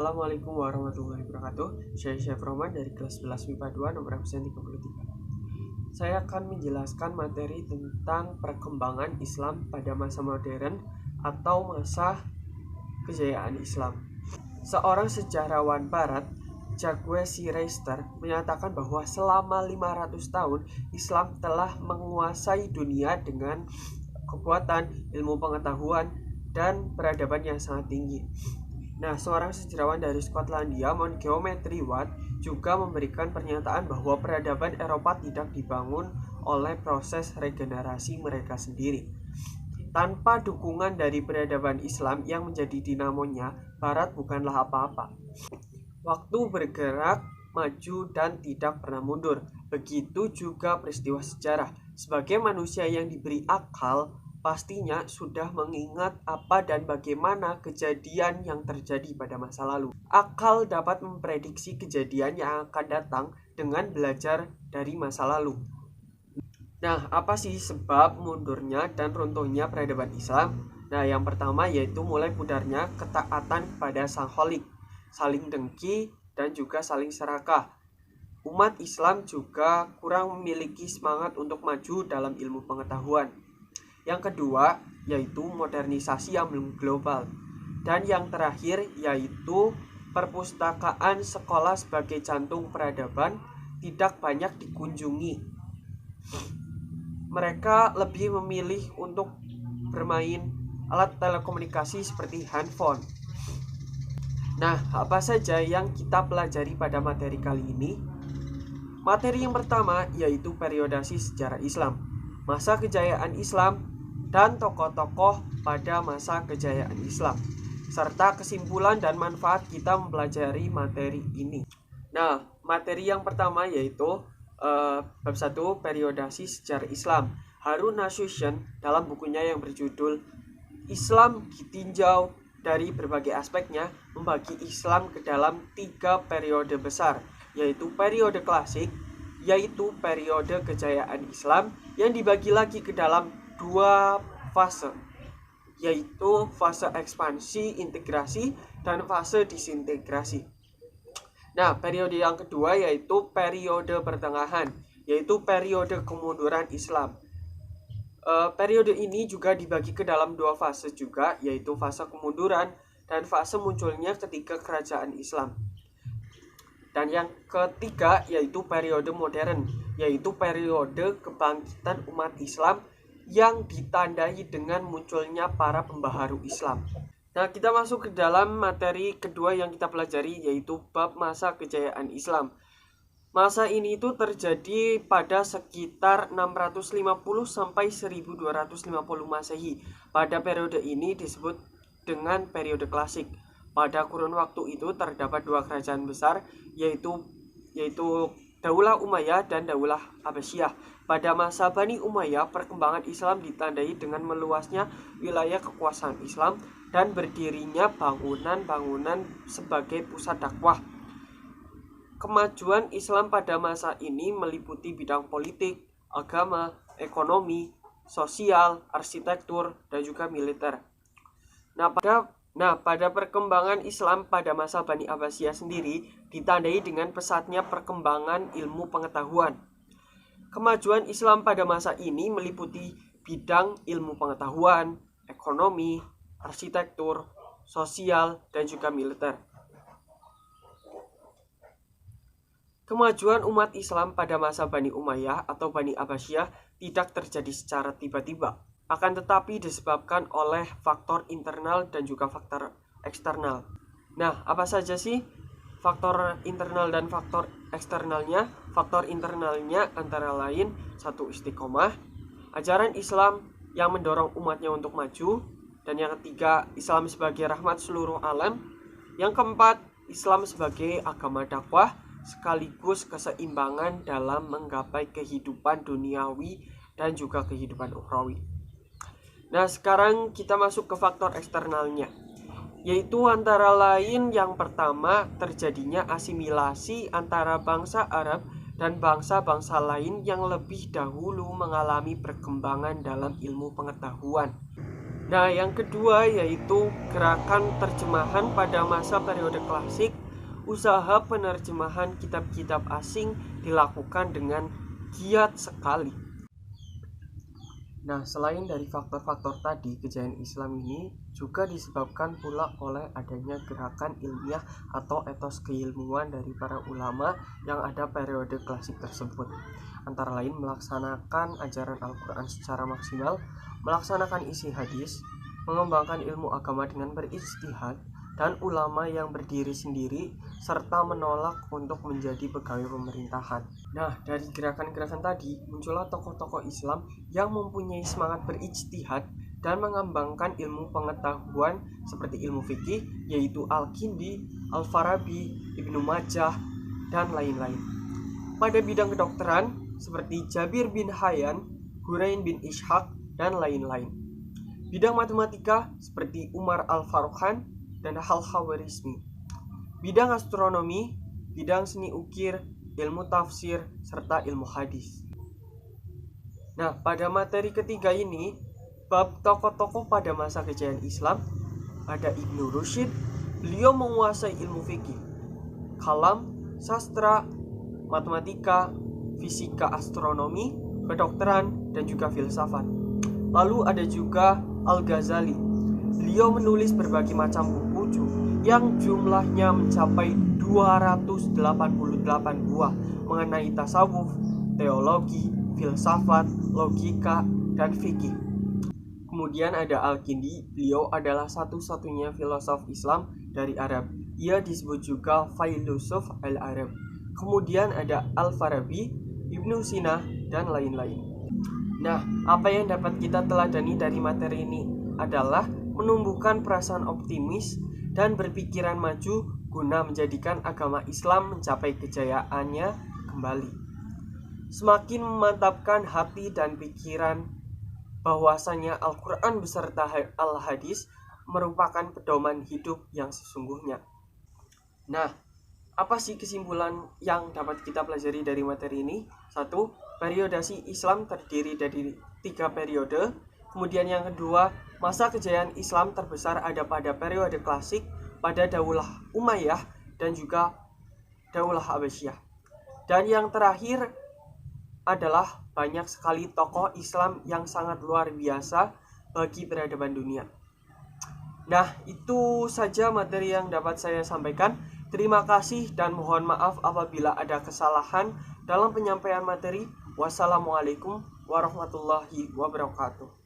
Assalamualaikum warahmatullahi wabarakatuh. Saya Syekh Roman dari kelas 11 MIPA 2 nomor absen 33. Saya akan menjelaskan materi tentang perkembangan Islam pada masa modern atau masa kejayaan Islam. Seorang sejarawan barat, Jacques Sirester, menyatakan bahwa selama 500 tahun Islam telah menguasai dunia dengan kekuatan, ilmu pengetahuan, dan peradaban yang sangat tinggi. Nah, seorang sejarawan dari Skotlandia, Montgomery Watt, juga memberikan pernyataan bahwa peradaban Eropa tidak dibangun oleh proses regenerasi mereka sendiri. Tanpa dukungan dari peradaban Islam yang menjadi dinamonya, Barat bukanlah apa-apa. Waktu bergerak, maju, dan tidak pernah mundur. Begitu juga peristiwa sejarah. Sebagai manusia yang diberi akal, pastinya sudah mengingat apa dan bagaimana kejadian yang terjadi pada masa lalu. Akal dapat memprediksi kejadian yang akan datang dengan belajar dari masa lalu. Nah, apa sih sebab mundurnya dan runtuhnya peradaban Islam? Nah, yang pertama yaitu mulai pudarnya ketaatan kepada sang Khalik, saling dengki, dan juga saling serakah. Umat Islam juga kurang memiliki semangat untuk maju dalam ilmu pengetahuan. Yang kedua yaitu modernisasi yang belum global. Dan yang terakhir yaitu perpustakaan sekolah sebagai jantung peradaban tidak banyak dikunjungi. Mereka lebih memilih untuk bermain alat telekomunikasi seperti handphone. Nah, apa saja yang kita pelajari pada materi kali ini? Materi yang pertama yaitu periodasi sejarah Islam, masa kejayaan Islam, dan tokoh-tokoh pada masa kejayaan Islam, serta kesimpulan dan manfaat kita mempelajari materi ini. Nah, materi yang pertama yaitu bab 1 periodasi sejarah Islam. Harun Nasution dalam bukunya yang berjudul Islam Ditinjau dari berbagai aspeknya membagi Islam ke dalam 3 periode besar, yaitu periode klasik, yaitu periode kejayaan Islam yang dibagi lagi ke dalam 2 fase, yaitu fase ekspansi integrasi dan fase disintegrasi. Nah, periode yang kedua yaitu periode pertengahan, yaitu periode kemunduran Islam. Periode ini juga dibagi ke dalam 2 fase juga, yaitu fase kemunduran dan fase munculnya ketiga kerajaan Islam. Dan yang ketiga yaitu periode modern, yaitu periode kebangkitan umat Islam yang ditandai dengan munculnya para pembaharu Islam. Nah, kita masuk ke dalam materi kedua yang kita pelajari, yaitu bab masa kejayaan Islam. Masa ini itu terjadi pada sekitar 650 sampai 1250 Masehi. Pada periode ini disebut dengan periode klasik. Pada kurun waktu itu terdapat 2 kerajaan besar, yaitu Daulah Umayyah dan Daulah Abbasiyah. Pada masa Bani Umayyah, perkembangan Islam ditandai dengan meluasnya wilayah kekuasaan Islam dan berdirinya bangunan-bangunan sebagai pusat dakwah. Kemajuan Islam pada masa ini meliputi bidang politik, agama, ekonomi, sosial, arsitektur, dan juga militer. Nah, pada perkembangan Islam pada masa Bani Abbasiyah sendiri ditandai dengan pesatnya perkembangan ilmu pengetahuan. Kemajuan Islam pada masa ini meliputi bidang ilmu pengetahuan, ekonomi, arsitektur, sosial, dan juga militer. Kemajuan umat Islam pada masa Bani Umayyah atau Bani Abbasiyah tidak terjadi secara tiba-tiba, akan tetapi disebabkan oleh faktor internal dan juga faktor eksternal. Nah, apa saja sih faktor internal dan faktor eksternalnya? Faktor internalnya antara lain 1. Istiqomah, ajaran Islam yang mendorong umatnya untuk maju. Dan yang ketiga, Islam sebagai rahmat seluruh alam. Yang keempat, Islam sebagai agama dakwah sekaligus keseimbangan dalam menggapai kehidupan duniawi dan juga kehidupan ukhrawi. Nah, sekarang kita masuk ke faktor eksternalnya, yaitu antara lain yang pertama terjadinya asimilasi antara bangsa Arab dan bangsa-bangsa lain yang lebih dahulu mengalami perkembangan dalam ilmu pengetahuan. Nah, yang kedua yaitu gerakan terjemahan pada masa periode klasik. Usaha penerjemahan kitab-kitab asing dilakukan dengan giat sekali. Nah, selain dari faktor-faktor tadi, kejayaan Islam ini juga disebabkan pula oleh adanya gerakan ilmiah atau etos keilmuan dari para ulama yang ada periode klasik tersebut. Antara lain melaksanakan ajaran Al-Quran secara maksimal, melaksanakan isi hadis, mengembangkan ilmu agama dengan berijtihad, dan ulama yang berdiri sendiri serta menolak untuk menjadi pegawai pemerintahan. Nah, dari gerakan-gerakan tadi muncullah tokoh-tokoh Islam yang mempunyai semangat berijtihad dan mengembangkan ilmu pengetahuan seperti ilmu fikih, yaitu Al-Kindi, Al-Farabi, Ibnu Majah, dan lain-lain. Pada bidang kedokteran seperti Jabir bin Hayyan, Hurain bin Ishaq, dan lain-lain. Bidang matematika seperti Umar Al-Farukhan dan Al-Khawarizmi. Bidang astronomi, bidang seni ukir, ilmu tafsir, serta ilmu hadis. Nah, pada materi ketiga ini, bab tokoh-tokoh pada masa kejayaan Islam, ada Ibnu Rushd, beliau menguasai ilmu fikih, kalam, sastra, matematika, fisika, astronomi, kedokteran, dan juga filsafat. Lalu ada juga Al-Ghazali. Beliau menulis berbagai macam buku yang jumlahnya mencapai 288 buah mengenai tasawuf, teologi, filsafat, logika, dan fikih. Kemudian ada Al-Kindi, beliau adalah satu-satunya filosof Islam dari Arab. Ia disebut juga Filosof al-Arab. Kemudian ada Al-Farabi, Ibnu Sina, dan lain-lain. Nah, apa yang dapat kita teladani dari materi ini adalah menumbuhkan perasaan optimis dan berpikiran maju guna menjadikan agama Islam mencapai kejayaannya kembali. Semakin memantapkan hati dan pikiran bahwasanya Al-Quran beserta Al-Hadis merupakan pedoman hidup yang sesungguhnya. Nah, apa sih kesimpulan yang dapat kita pelajari dari materi ini? 1. Periodasi Islam terdiri dari 3 periode. Kemudian yang kedua, masa kejayaan Islam terbesar ada pada periode klasik, pada Daulah Umayyah, dan juga Daulah Abbasiyah. Dan yang terakhir adalah banyak sekali tokoh Islam yang sangat luar biasa bagi peradaban dunia. Nah, itu saja materi yang dapat saya sampaikan. Terima kasih dan mohon maaf apabila ada kesalahan dalam penyampaian materi. Wassalamualaikum warahmatullahi wabarakatuh.